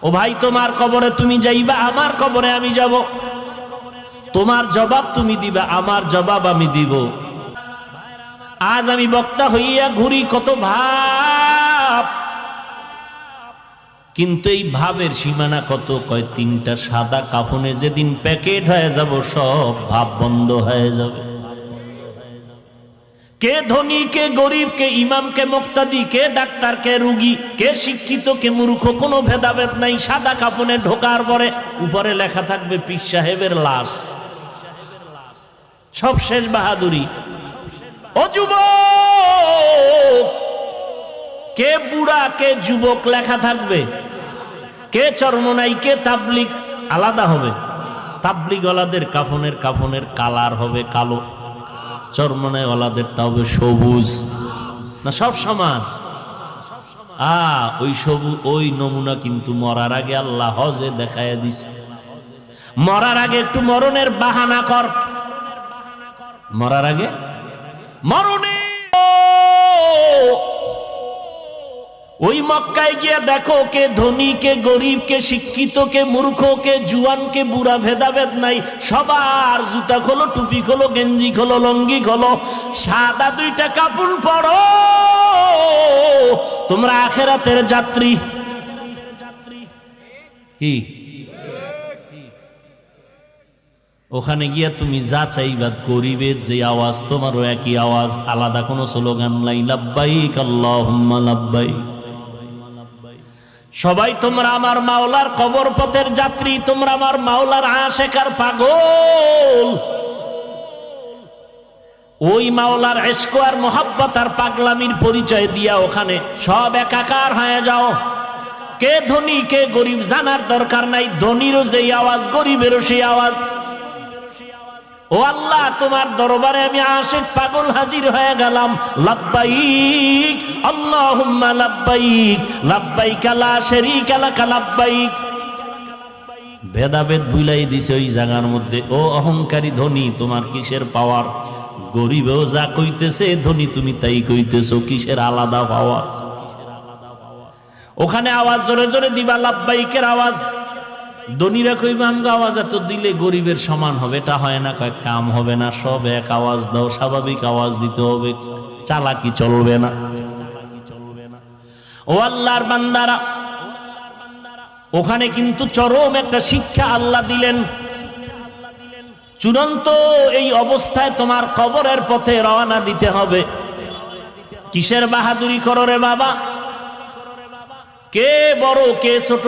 ও ভাই, তোমার কবরে তুমি যাইবা, আমার কবরে আমি যাব। তোমার জবাব তুমি দিবা, আমার জবাব আমি দিব। আজ আমি বক্তা হইয়া ঘুরি কত ভাব, কিন্তু এই ভাবের সীমানা কত? কয় তিনটা সাদা কাফনে যেদিন প্যাকেট হয়ে যাব, সব ভাব বন্ধ হয়ে যাবে। কে ধনী, কে গরিব, কে ইমাম, কে মুক্তাদি, কে ডাক্তার, কে রুগী, কে শিক্ষিত, কে মূর্খ, কোনো ভেদাভেদ নাই। সাদা কাফনে ঢোকার পরে উপরে লেখা থাকবে পীর সাহেবের লাশ। সব শেষ বাহাদুরি। ও যুবক, কে বুড়া, কে যুবক লেখা থাকবে। কে চরমনাই, কে তাবলিগ আলাদা হবে। তাবলিগ ওয়ালাদের কাফনের কালার হবে কালো, চরমনাই ওয়ালাদেরটা হবে সবুজ। না সব সমান? ওই সবুজ, ওই নমুনা কিন্তু মরার আগে আল্লাহ হজে দেখায় দিছে। মরার আগে একটু মরণের বাহানা কর। মরার আগে মরণে ওই মক্কায় গিয়া দেখো, কে ধনী, কে গরিব, কে শিক্ষিত, কে মূর্খ, কে জুয়ান, কে বুড়া, ভেদাভেদ নাই। সবার জুতা খোলো, টুপি খোলো, গেঞ্জি খোলো, লঙ্গি খোলো, সাদা দুইটা কাপড় পরো। তোমরা আখিরাতের যাত্রী। কি ওখানে গিয়া তুমি যা চাইবা, গরিবের যে আওয়াজ তোমারও একই আওয়াজ, আলাদা কোনো স্লোগান নাই। লাব্বাইক আল্লাহুম্মা লাব্বাইক। সবাই তোমরা আমার মাওলার কবর পথের যাত্রী, তোমরা আমার মাওলার আশিকার পাগল। ওই মাওলার ইশক আর মোহাব্বত আর পাগলামির পরিচয় দিয়া ওখানে সব একাকার হয়ে যাও। কে ধনী, কে গরিব জানার দরকার নাই। ধনীরও যেই আওয়াজ, গরিবেরও সেই আওয়াজ। ও আল্লাহ, তোমার দরবারে আমি আশিক পাগল হাজির হয়ে গেলাম। লাব্বাইক আল্লাহুম্মা লাব্বাইক, লাব্বাইক লা শারীকা লাক লাব্বাইক। ভেদাভেদ ভুলাই দিছে ওই জায়গার মধ্যে। ও অহংকারী ধনী, তোমার কিসের পাওয়ার? গরিবেও যা কইতেছে, ধনী তুমি তাই কইতেছো, কিসের আলাদা পাওয়ার? ওখানে আওয়াজ জোরে জোরে দিবা, লাব্বাইকের আওয়াজ। ধনীরা কইবা আমগো আওয়াজ এত দিলে গরিবের সমান হবে, এটা হয় না। কয় কাম হবে না, সব এক আওয়াজ দাও, স্বাভাবিক আওয়াজ দিতে হবে, চালাকি চলবে না। ও আল্লাহর বান্দারা, ওখানে কিন্তু চরম একটা শিক্ষা আল্লাহ দিলেন। চূড়ান্ত এই অবস্থায় তোমার কবরের পথে রওনা দিতে হবে। কিসের বাহাদুরি করো রে বাবা? কে বড়, কে ছোট?